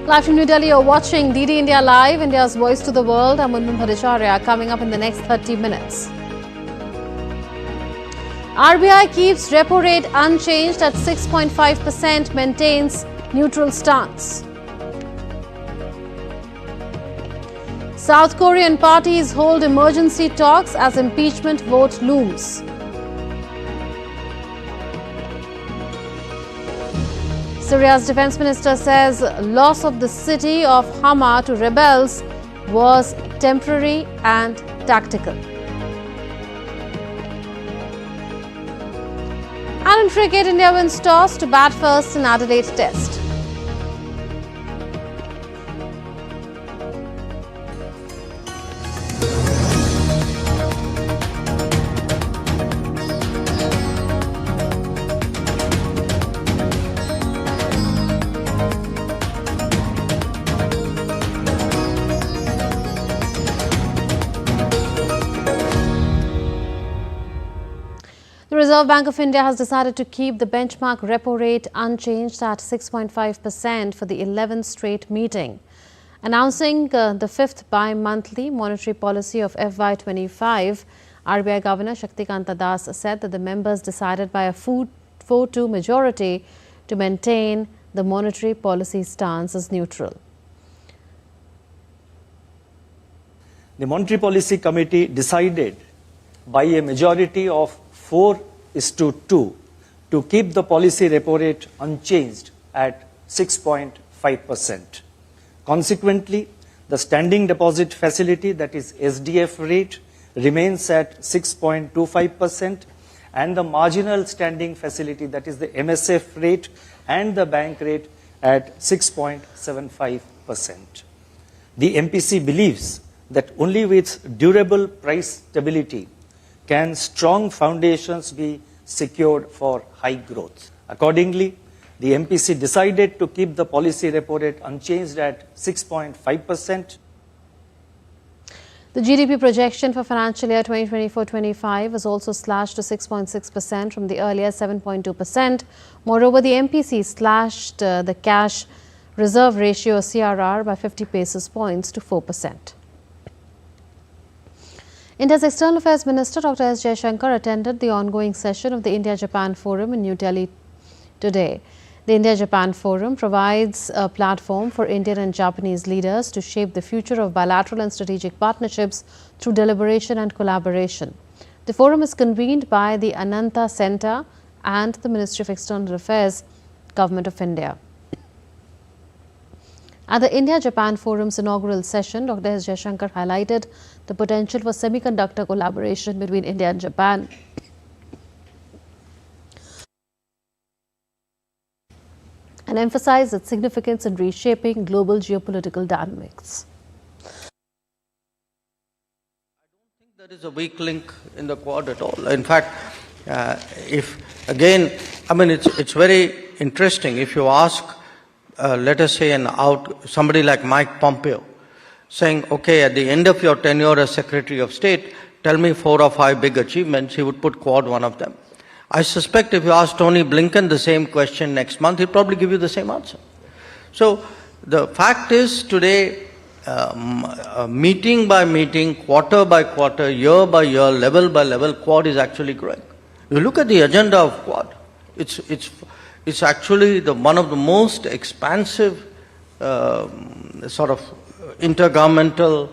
Live from New Delhi, you're watching DD India Live, India's voice to the world. I'm Munmun Bhattacharya. Coming up in the next 30 minutes. RBI keeps repo rate unchanged at 6.5%, maintains neutral stance. South Korean parties hold emergency talks as impeachment vote looms. Syria's defense minister says loss of the city of Hama to rebels was temporary and tactical. And in cricket, India wins toss to bat first in Adelaide Test. The Reserve Bank of India has decided to keep the benchmark repo rate unchanged at 6.5% for the 11th straight meeting. Announcing the fifth bi-monthly monetary policy of FY25, RBI Governor Shaktikanta Das said that the members decided by a 4-2 majority to maintain the monetary policy stance as neutral. The Monetary Policy Committee decided by a majority of 4:2 to keep the policy repo rate unchanged at 6.5%. Consequently, the standing deposit facility, that is SDF rate, remains at 6.25%, and the marginal standing facility, that is the MSF rate, and the bank rate at 6.75%. The MPC believes that only with durable price stability can strong foundations be secured for high growth. Accordingly, the MPC decided to keep the policy repo rate unchanged at 6.5%. The GDP projection for financial year 2024-25 was also slashed to 6.6% from the earlier 7.2%. Moreover, the MPC slashed the cash reserve ratio CRR by 50 basis points to 4%. India's External Affairs Minister Dr. S. Jaishankar attended the ongoing session of the India-Japan Forum in New Delhi today. The India-Japan Forum provides a platform for Indian and Japanese leaders to shape the future of bilateral and strategic partnerships through deliberation and collaboration. The forum is convened by the Ananta Center and the Ministry of External Affairs, Government of India. At the India-Japan Forum's inaugural session, Dr. S. Jaishankar highlighted the potential for semiconductor collaboration between India and Japan and emphasized its significance in reshaping global geopolitical dynamics. I don't think there is a weak link in the Quad at all. In fact, it's very interesting if you ask, let us say, somebody like Mike Pompeo, saying, okay, at the end of your tenure as Secretary of State, tell me 4 or 5 big achievements, he would put Quad one of them. I suspect if you ask Tony Blinken the same question next month, he'll probably give you the same answer. So the fact is today, meeting by meeting, quarter by quarter, year by year, level by level, Quad is actually growing. You look at the agenda of Quad, it's actually one of the most expansive sort of intergovernmental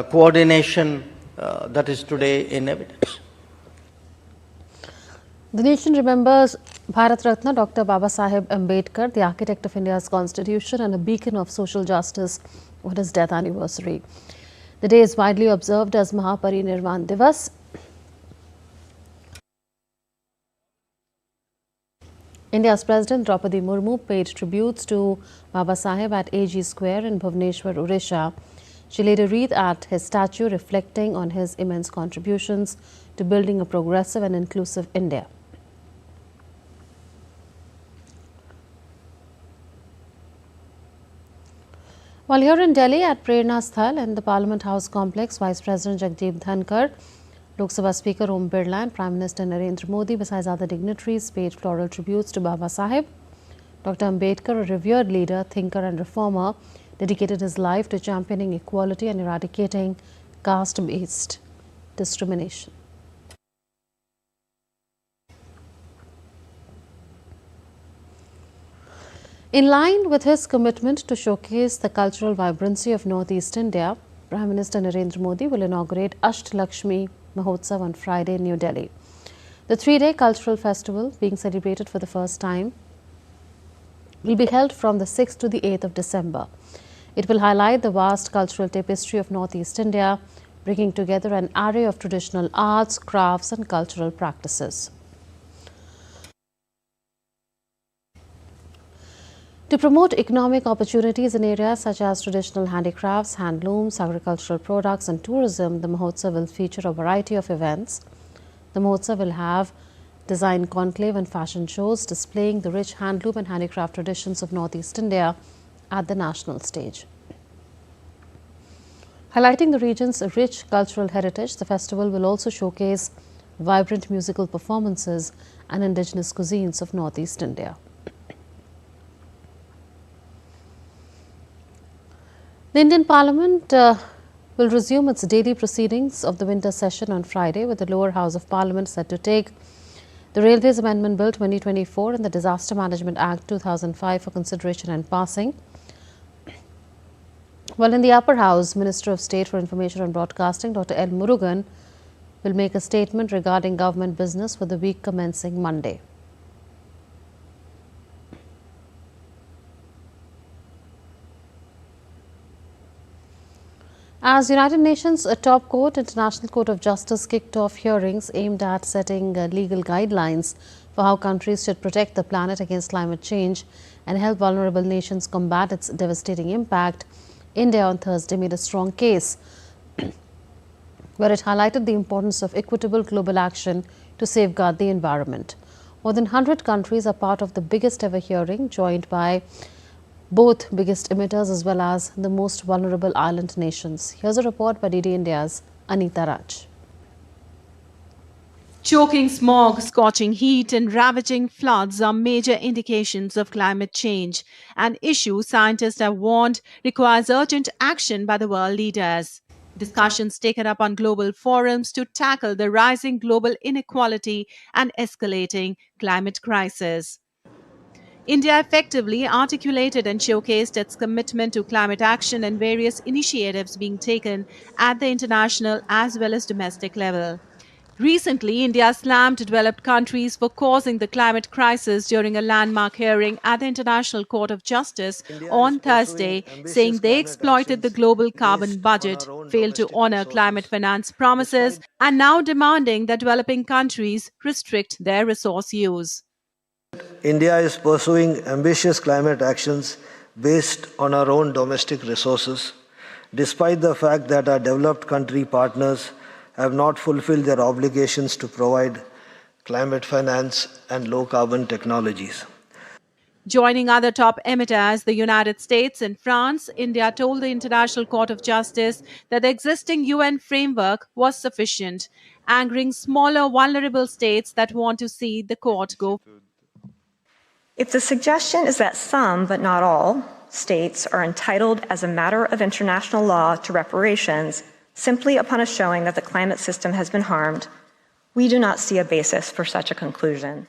coordination that is today in evidence. The nation remembers Bharat Ratna Dr. Babasaheb Ambedkar, the architect of India's constitution and a beacon of social justice, on his death anniversary. The day is widely observed as Mahaparinirvan Divas. India's President Draupadi Murmu paid tributes to Babasaheb at AG Square in Bhubaneswar, Odisha. She laid a wreath at his statue, reflecting on his immense contributions to building a progressive and inclusive India. While here in Delhi at Prerna Sthal in the Parliament House complex, Vice President Jagdeep Dhankar, Lok Sabha Speaker Om Birla and Prime Minister Narendra Modi, besides other dignitaries, paid floral tributes to Babasaheb. Dr. Ambedkar, a revered leader, thinker and reformer, dedicated his life to championing equality and eradicating caste-based discrimination. In line with his commitment to showcase the cultural vibrancy of Northeast India, Prime Minister Narendra Modi will inaugurate Ashtalakshmi Mahotsav on Friday in New Delhi. The three-day cultural festival, being celebrated for the first time, will be held from the 6th to the 8th of December. It will highlight the vast cultural tapestry of Northeast India, bringing together an array of traditional arts, crafts and cultural practices. To promote economic opportunities in areas such as traditional handicrafts, handlooms, agricultural products and tourism, the Mahotsav will feature a variety of events. The Mahotsav will have design conclave and fashion shows displaying the rich handloom and handicraft traditions of Northeast India at the national stage. Highlighting the region's rich cultural heritage, the festival will also showcase vibrant musical performances and indigenous cuisines of Northeast India. The Indian Parliament will resume its daily proceedings of the winter session on Friday, with the lower house of Parliament set to take the Railways Amendment Bill 2024 and the Disaster Management Act 2005 for consideration and passing. While in the upper house, Minister of State for Information and Broadcasting Dr. L. Murugan will make a statement regarding government business for the week commencing Monday. As United Nations Top Court, International Court of Justice kicked off hearings aimed at setting legal guidelines for how countries should protect the planet against climate change and help vulnerable nations combat its devastating impact, India on Thursday made a strong case where it highlighted the importance of equitable global action to safeguard the environment. More than 100 countries are part of the biggest ever hearing, joined by both biggest emitters as well as the most vulnerable island nations. Here's a report by DD India's Anita Raj. Choking smog, scorching heat and ravaging floods are major indications of climate change, an issue scientists have warned requires urgent action by the world leaders. Discussions taken up on global forums to tackle the rising global inequality and escalating climate crisis. India effectively articulated and showcased its commitment to climate action and various initiatives being taken at the international as well as domestic level. Recently, India slammed developed countries for causing the climate crisis during a landmark hearing at the International Court of Justice on Thursday, saying they exploited the global carbon budget, failed to honor climate finance promises, and now demanding that developing countries restrict their resource use. India is pursuing ambitious climate actions based on our own domestic resources, despite the fact that our developed country partners have not fulfilled their obligations to provide climate finance and low-carbon technologies. Joining other top emitters, the United States and France, India told the International Court of Justice that the existing UN framework was sufficient, angering smaller, vulnerable states that want to see the court go. If the suggestion is that some, but not all, states are entitled as a matter of international law to reparations simply upon a showing that the climate system has been harmed, we do not see a basis for such a conclusion.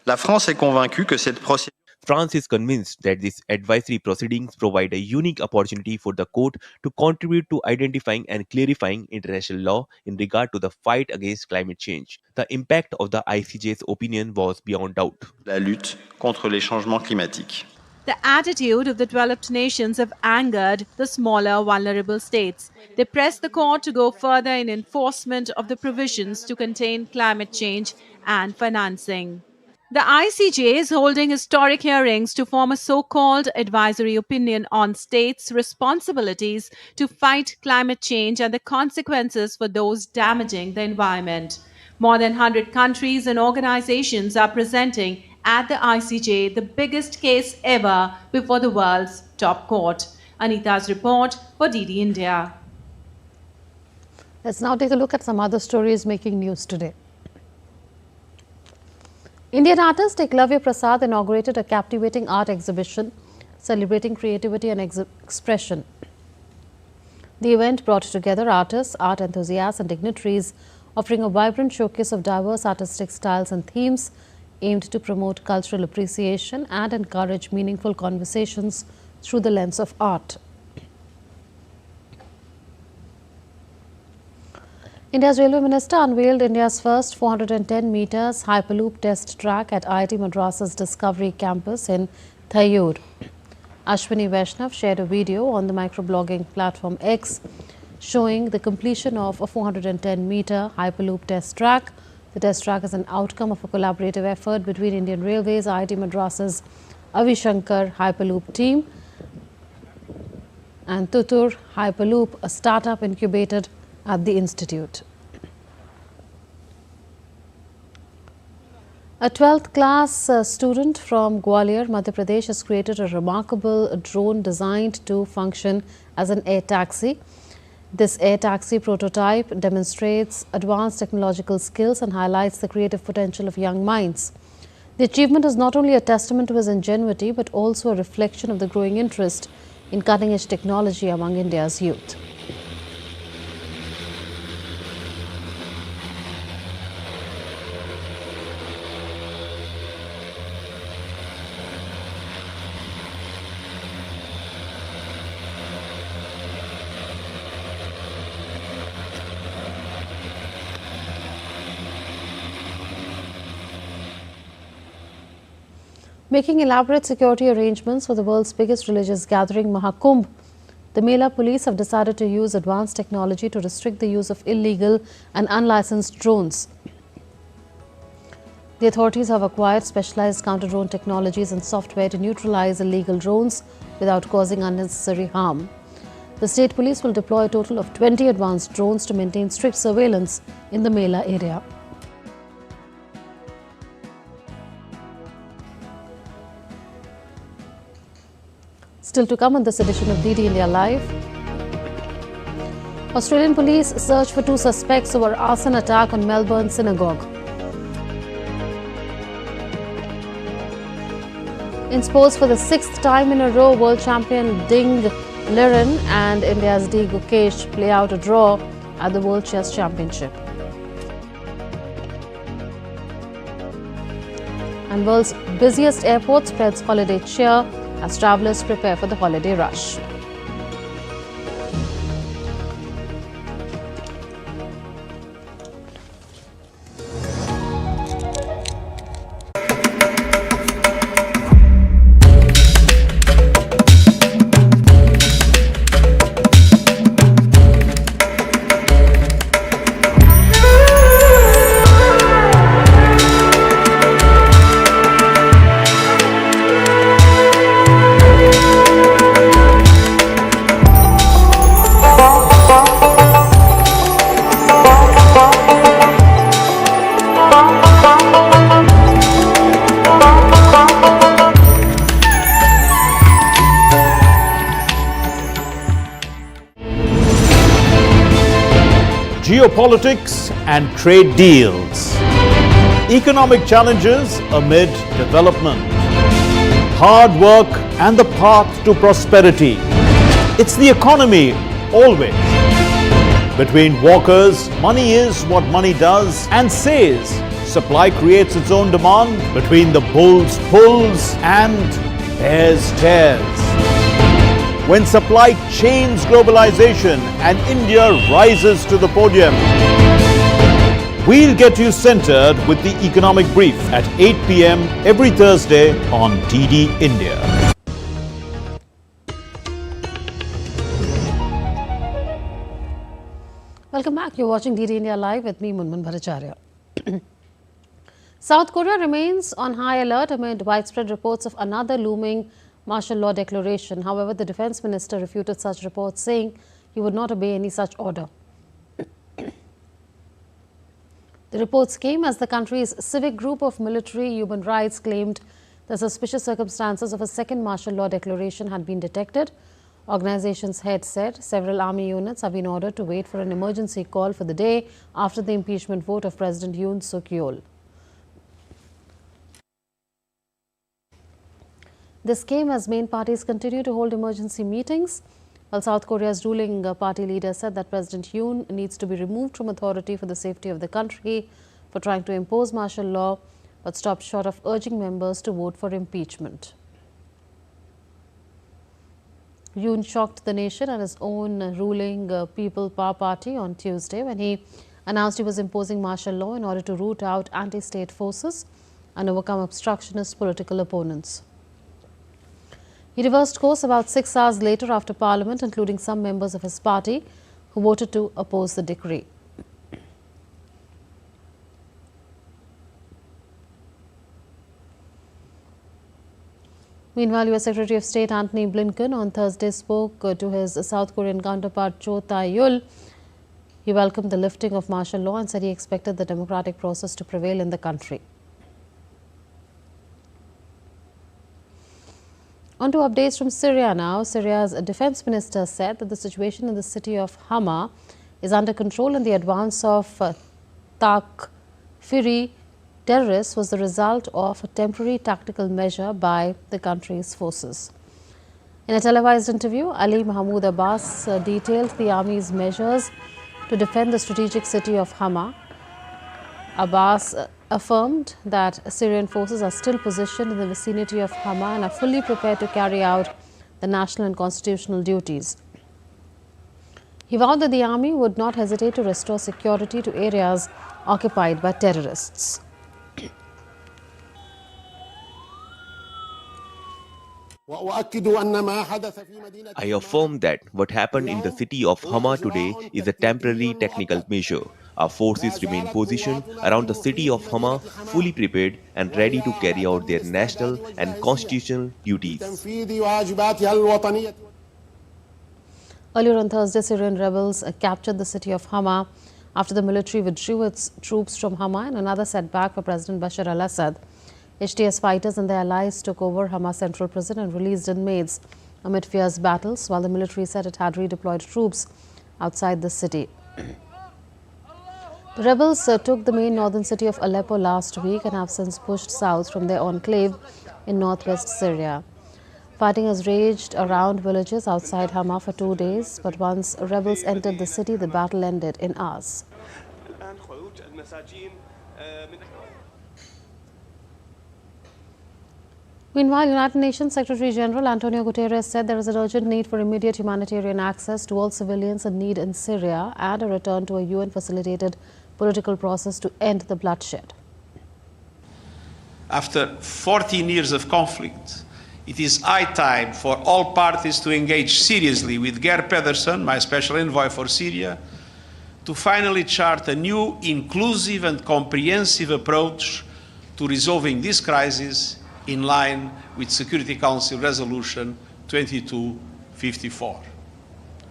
La France est convaincue que cette procédure France is convinced that these advisory proceedings provide a unique opportunity for the court to contribute to identifying and clarifying international law in regard to the fight against climate change. The impact of the ICJ's opinion was beyond doubt. la lutte contre les changements climatiques. The attitude of the developed nations have angered the smaller, vulnerable states. They pressed the court to go further in enforcement of the provisions to contain climate change and financing. The ICJ is holding historic hearings to form a so-called advisory opinion on states' responsibilities to fight climate change and the consequences for those damaging the environment. More than 100 countries and organizations are presenting at the ICJ the biggest case ever before the world's top court. Anita's report for DD India. Let's now take a look at some other stories making news today. Indian artist Eklavya Prasad inaugurated a captivating art exhibition celebrating creativity and expression. The event brought together artists, art enthusiasts and dignitaries, offering a vibrant showcase of diverse artistic styles and themes aimed to promote cultural appreciation and encourage meaningful conversations through the lens of art. India's Railway Minister unveiled India's first 410 meters Hyperloop test track at IIT Madras's Discovery campus in Thayyur. Ashwini Vaishnav shared a video on the microblogging platform X showing the completion of a 410-meter Hyperloop test track. The test track is an outcome of a collaborative effort between Indian Railways, IIT Madras's Avishankar Hyperloop team and Tutur Hyperloop, a startup incubated at the institute. A 12th class student from Gwalior, Madhya Pradesh has created a remarkable drone designed to function as an air taxi. This air taxi prototype demonstrates advanced technological skills and highlights the creative potential of young minds. The achievement is not only a testament to his ingenuity but also a reflection of the growing interest in cutting-edge technology among India's youth. Making elaborate security arrangements for the world's biggest religious gathering, Mahakumbh, the Mela police have decided to use advanced technology to restrict the use of illegal and unlicensed drones. The authorities have acquired specialized counter-drone technologies and software to neutralize illegal drones without causing unnecessary harm. The state police will deploy a total of 20 advanced drones to maintain strict surveillance in the Mela area. Still to come on this edition of DD India Live. Australian police search for 2 suspects over arson attack on Melbourne synagogue. In sports, for the 6th time in a row, world champion Ding Liren and India's D. Gukesh play out a draw at the World Chess Championship. And world's busiest airport spreads holiday cheer as travellers prepare for the holiday rush. Geopolitics and trade deals. Economic challenges amid development. Hard work and the path to prosperity. It's the economy always. Between walkers, money is what money does and says. Supply creates its own demand. Between the bulls pulls and bears tears. When supply chains globalization and India rises to the podium. We'll get you centered with the economic brief at 8 p.m. every Thursday on DD India. Welcome back. You're watching DD India Live with me, Munmun Bhattacharya. South Korea remains on high alert amid widespread reports of another looming martial law declaration. However, the defense minister refuted such reports, saying he would not obey any such order. The reports came as the country's civic group of military human rights claimed the suspicious circumstances of a second martial law declaration had been detected. Organization's head said several army units have been ordered to wait for an emergency call for the day after the impeachment vote of President Yoon Suk Yeol. This came as main parties continue to hold emergency meetings, while South Korea's ruling party leader said that President Yoon needs to be removed from authority for the safety of the country for trying to impose martial law, but stopped short of urging members to vote for impeachment. Yoon shocked the nation and his own ruling People Power Party on Tuesday when he announced he was imposing martial law in order to root out anti-state forces and overcome obstructionist political opponents. He reversed course about 6 hours later after Parliament, including some members of his party, who voted to oppose the decree. Meanwhile, U.S. Secretary of State Antony Blinken on Thursday spoke to his South Korean counterpart Cho Tae-yul. He welcomed the lifting of martial law and said he expected the democratic process to prevail in the country. On to updates from Syria now. Syria's defense minister said that the situation in the city of Hama is under control and the advance of Takfiri terrorists was the result of a temporary tactical measure by the country's forces. In a televised interview, Ali Mahmoud Abbas detailed the army's measures to defend the strategic city of Hama. Abbas affirmed that Syrian forces are still positioned in the vicinity of Hama and are fully prepared to carry out the national and constitutional duties. He vowed that the army would not hesitate to restore security to areas occupied by terrorists. I affirm that what happened in the city of Hama today is a temporary technical measure. Our forces remain positioned around the city of Hama, fully prepared and ready to carry out their national and constitutional duties. Earlier on Thursday, Syrian rebels captured the city of Hama after the military withdrew its troops from Hama, in another setback for President Bashar al-Assad. HTS fighters and their allies took over Hama Central Prison and released inmates amid fierce battles, while the military said it had redeployed troops outside the city. The rebels took the main northern city of Aleppo last week and have since pushed south from their enclave in northwest Syria. Fighting has raged around villages outside Hama for 2 days, but once rebels entered the city, the battle ended in hours. Meanwhile, United Nations Secretary General Antonio Guterres said there is an urgent need for immediate humanitarian access to all civilians in need in Syria and a return to a UN-facilitated political process to end the bloodshed. After 14 years of conflict, it is high time for all parties to engage seriously with Geir Pedersen, my special envoy for Syria, to finally chart a new, inclusive and comprehensive approach to resolving this crisis in line with Security Council Resolution 2254.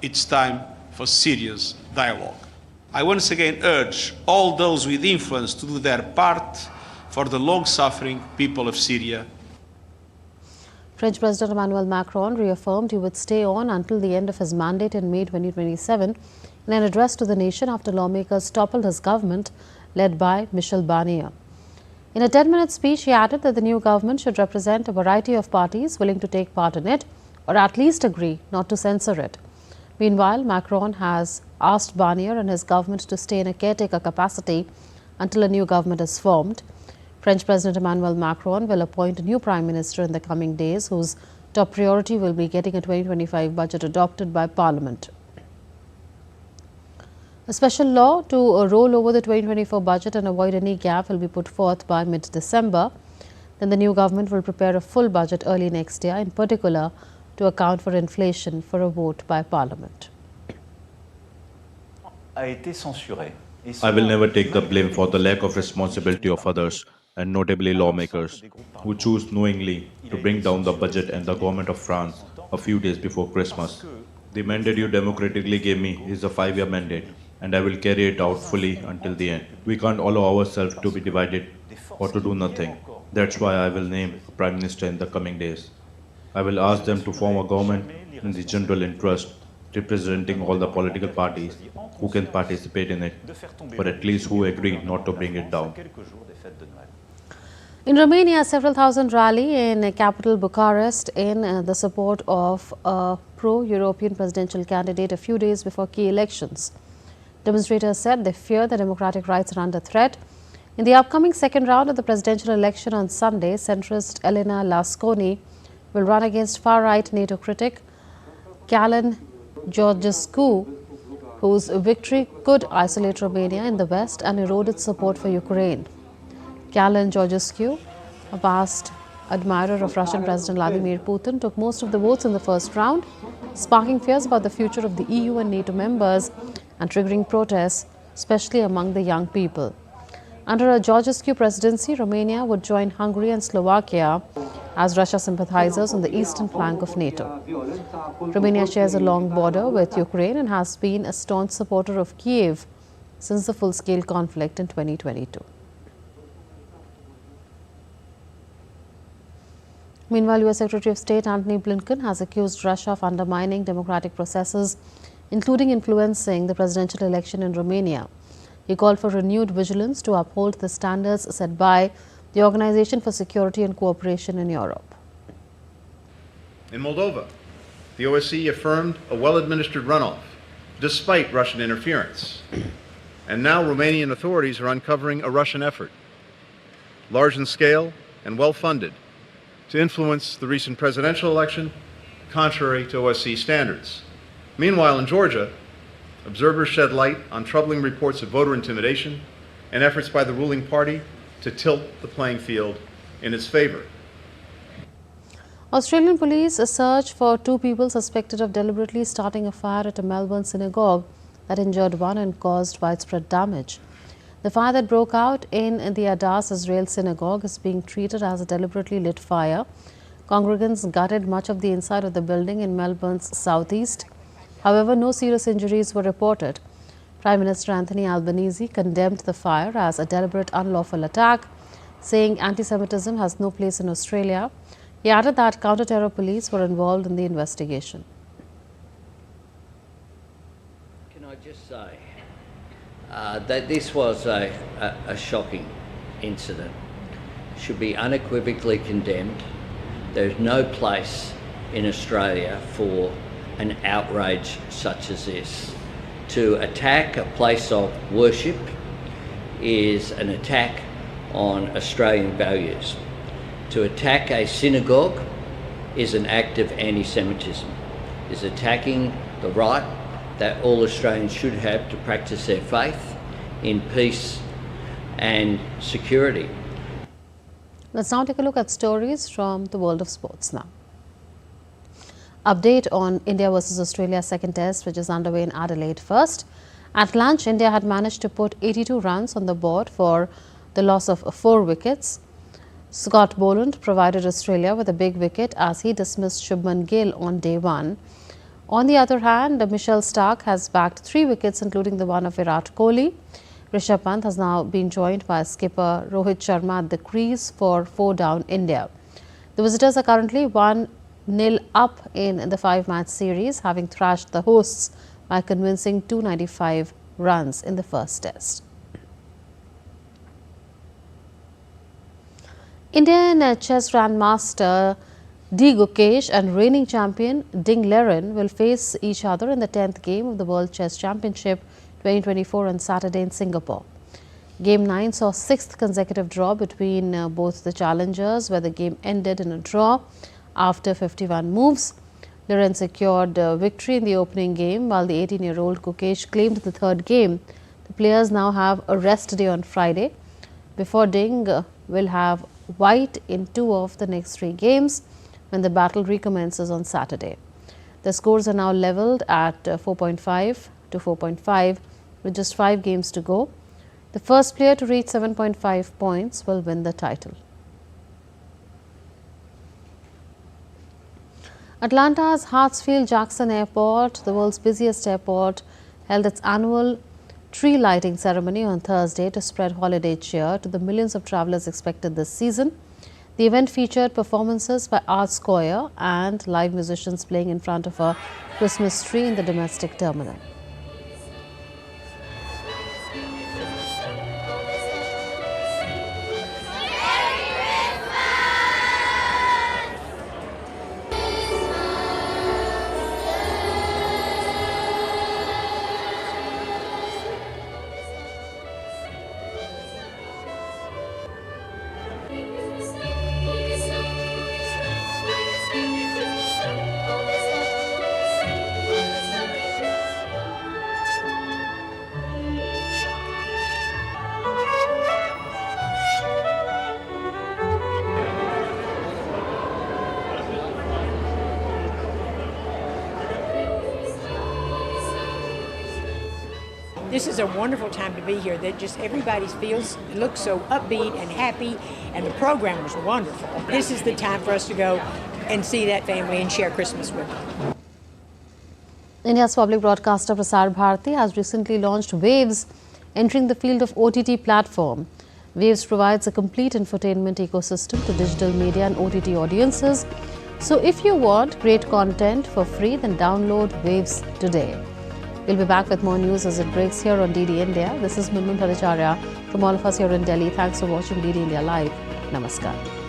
It's time for serious dialogue. I once again urge all those with influence to do their part for the long-suffering people of Syria. French President Emmanuel Macron reaffirmed he would stay on until the end of his mandate in May 2027 in an address to the nation after lawmakers toppled his government led by Michel Barnier. In a 10-minute speech, he added that the new government should represent a variety of parties willing to take part in it or at least agree not to censor it. Meanwhile, Macron has asked Barnier and his government to stay in a caretaker capacity until a new government is formed. French President Emmanuel Macron will appoint a new prime minister in the coming days, whose top priority will be getting a 2025 budget adopted by Parliament. A special law to roll over the 2024 budget and avoid any gap will be put forth by mid-December. Then the new government will prepare a full budget early next year, in particular to account for inflation, for a vote by Parliament. I will never take the blame for the lack of responsibility of others, and notably lawmakers, who choose knowingly to bring down the budget and the government of France a few days before Christmas. The mandate you democratically gave me is a 5-year mandate, and I will carry it out fully until the end. We can't allow ourselves to be divided or to do nothing. That's why I will name a prime minister in the coming days. I will ask them to form a government in the general interest, representing all the political parties who can participate in it, but at least who agree not to bring it down. In Romania, several thousand rally in capital Bucharest in the support of a pro-European presidential candidate a few days before key elections. Demonstrators said they fear their democratic rights are under threat. In the upcoming second round of the presidential election on Sunday, centrist Elena Lasconi will run against far-right NATO critic Calin Georgescu, whose victory could isolate Romania in the West and erode its support for Ukraine. Calin Georgescu, a past admirer of Russian President Vladimir Putin, took most of the votes in the first round, sparking fears about the future of the EU and NATO members and triggering protests, especially among the young people. Under a Georgescu presidency, Romania would join Hungary and Slovakia as Russia sympathizers on the eastern flank of NATO. Romania shares a long border with Ukraine and has been a staunch supporter of Kiev since the full-scale conflict in 2022. Meanwhile, U.S. Secretary of State Antony Blinken has accused Russia of undermining democratic processes, including influencing the presidential election in Romania. He called for renewed vigilance to uphold the standards set by the Organization for Security and Cooperation in Europe. In Moldova, the OSCE affirmed a well-administered runoff, despite Russian interference. And now Romanian authorities are uncovering a Russian effort, large in scale and well-funded, to influence the recent presidential election, contrary to OSCE standards. Meanwhile, in Georgia, observers shed light on troubling reports of voter intimidation and efforts by the ruling party to tilt the playing field in its favor. Australian police search for two people suspected of deliberately starting a fire at a Melbourne synagogue that injured one and caused widespread damage. The fire that broke out in the Adas Israel synagogue is being treated as a deliberately lit fire. Congregants gutted much of the inside of the building in Melbourne's southeast. However, no serious injuries were reported. Prime Minister Anthony Albanese condemned the fire as a deliberate unlawful attack, saying anti-Semitism has no place in Australia. He added that counter-terror police were involved in the investigation. Can I just say that this was a shocking incident, should be unequivocally condemned. There's no place in Australia for an outrage such as this. To attack a place of worship is an attack on Australian values. To attack a synagogue is an act of anti-Semitism, is attacking the right that all Australians should have to practice their faith in peace and security. Let's now take a look at stories from the world of sports now. Update on India versus Australia's second test, which is underway in Adelaide first. At lunch, India had managed to put 82 runs on the board for the loss of 4 wickets. Scott Boland provided Australia with a big wicket as he dismissed Shubman Gill on day 1. On the other hand, Michelle Stark has bagged 3 wickets, including the one of Virat Kohli. Rishabh Pant has now been joined by skipper Rohit Sharma at the crease for 4 down India. The visitors are currently 1-0 up in the 5-match series, having thrashed the hosts by convincing 295 runs in the first test. Indian chess grandmaster D. Gukesh and reigning champion Ding Liren will face each other in the 10th game of the World Chess Championship 2024 on Saturday in Singapore. Game 9 saw 6th consecutive draw between both the challengers, where the game ended in a draw after 51 moves. Liren secured victory in the opening game, while the 18-year-old Gukesh claimed the third game. The players now have a rest day on Friday, before Ding will have white in 2 of the next 3 games when the battle recommences on Saturday. The scores are now levelled at 4.5 to 4.5 with just 5 games to go. The first player to reach 7.5 points will win the title. Atlanta's Hartsfield-Jackson Airport, the world's busiest airport, held its annual tree lighting ceremony on Thursday to spread holiday cheer to the millions of travelers expected this season. The event featured performances by Arts Choir and live musicians playing in front of a Christmas tree in the domestic terminal. This is a wonderful time to be here. That just everybody looks so upbeat and happy, and the program was wonderful. This is the time for us to go and see that family and share Christmas with them. India's public broadcaster Prasar Bharati has recently launched Waves, entering the field of OTT platform. Waves provides a complete infotainment ecosystem to digital media and OTT audiences. So if you want great content for free, then download Waves today. We'll be back with more news as it breaks here on DD India. This is Munmun Bhattacharya from all of us here in Delhi. Thanks for watching DD India Live. Namaskar.